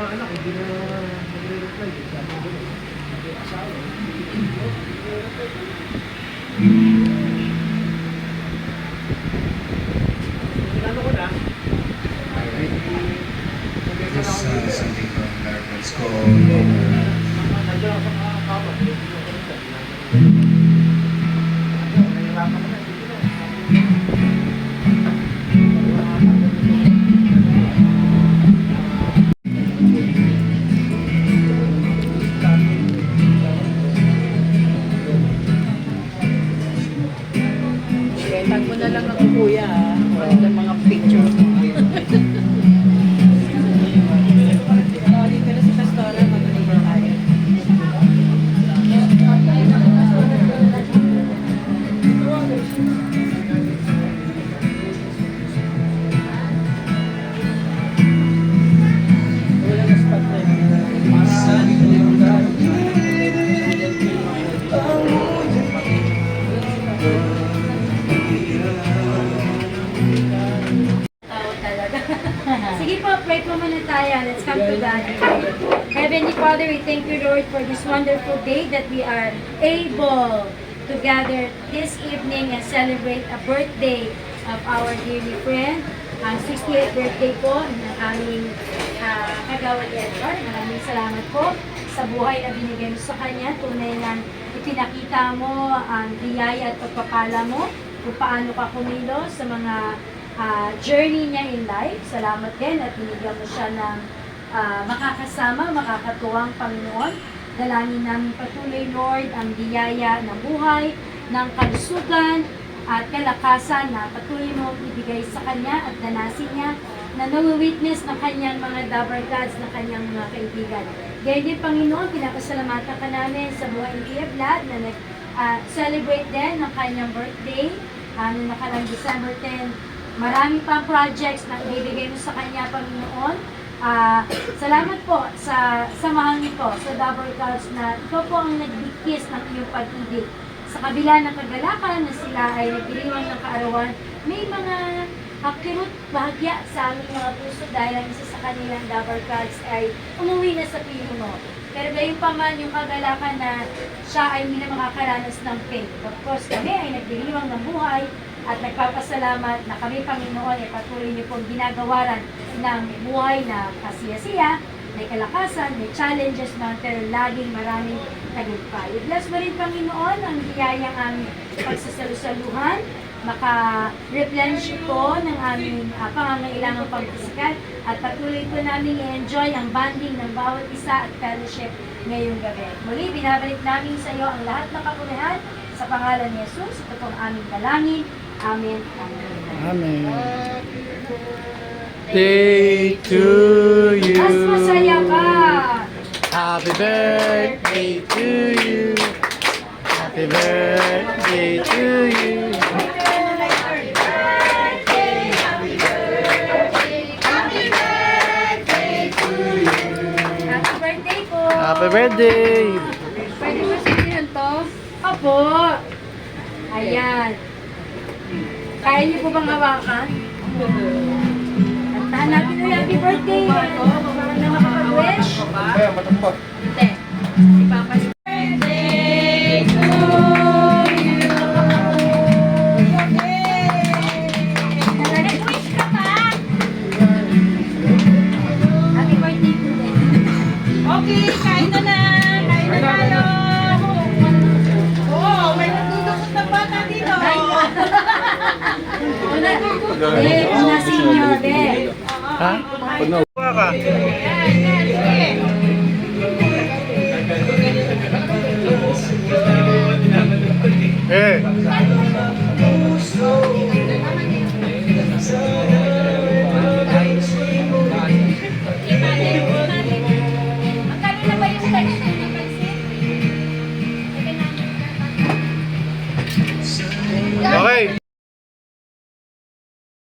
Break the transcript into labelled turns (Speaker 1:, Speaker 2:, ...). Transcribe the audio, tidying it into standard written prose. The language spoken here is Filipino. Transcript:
Speaker 1: mga anak, hindi na nagre-reply. Sabi ko doon, may asawa. Inano ko na.
Speaker 2: This is something from American's called
Speaker 1: Nandiyan ako sa mga kapat. Nahihirapan na.
Speaker 3: Tag mo na lang ako kuya ha. Wala mga picture mo. Dito na si Pastora, mag-alibra tayo. Wala na spot na yun.
Speaker 4: Sige po, pray po muna tayo. Let's come to God. Heavenly Father, we thank you, Lord, for this wonderful day that we are able to gather this evening and celebrate a birthday of our dearly friend. Ang 68th birthday po ng aming kagawad Edward. Maraming salamat po sa buhay na binigay mo sa kanya. Tunay na ipinakita mo ang biyaya at pagpapala mo kung paano ka kumilos sa mga journey niya in life. Salamat din at binigyan mo siya ng makakasama, makakatuwang Panginoon. Dalangin namin patuloy, Lord, ang biyaya ng buhay, ng kalusugan at kalakasan na patuloy mo ibigay sa kanya at danasin niya na nawi-witness ng kanyang mga Dabber Gods, ng kanyang mga kaibigan. Gaya din, Panginoon, pinapasalamatan ka namin sa buhay ni Kuya Vlad na nag-celebrate din ng kanyang birthday noong nakalang December 10. Marami pang projects na ibibigay mo sa kanya, Panginoon. Salamat po sa samahan niyo po sa Dabber Gods na ikaw po ang nagbigkis ng iyong pag-ibig. Sa kabila ng kagalakan na sila ay nagdiriwang ng kaarawan, may mga kirot bahagya sa aming mga puso dahil ang isa sa kanilang Dabber Gods ay umuwi na sa piling mo. Pero gayon pa man yung kagalakan na siya ay hindi na makakaranas ng pain. Of course, kami ay nagdiriwang ng buhay at nagpapasalamat na kami, Panginoon, ay patuloy niyo pong ginagawaran ng buhay na kasiya-siya, may kalakasan, may challenges man, pero laging maraming tagumpay. I-bless mo rin, Panginoon, ang biyayang aming pagsasalusaluhan, maka-replenish po ng aming pangangailangang pagpisikat at patuloy po namin i-enjoy ang bonding ng bawat isa at fellowship ngayong gabi. Muli, binabalik namin sa iyo ang lahat ng kapurihan sa pangalan ni Jesus. Ito pong aming dalangin. Amen.
Speaker 5: Amen. Day to you.
Speaker 4: Mas masaya ka.
Speaker 5: Happy birthday to you. Happy birthday to you.
Speaker 4: Happy birthday po.
Speaker 5: Happy birthday.
Speaker 4: Pwede mo sabihin to? Opo. Ayan. Kaya niyo po bang hawakan? Kantahan natin ulit happy birthday. Para na makapag-wish. Hindi. Ipapalit. Birthday to you. Nag-wish ka pa? Happy birthday po din.
Speaker 3: Okay, kain na na. Kain na tayo. Oo, may nagdudukot na bata dito.
Speaker 4: Una senior, be.
Speaker 5: Ha? Pag nauwa ka.
Speaker 3: Yan, yan, sige.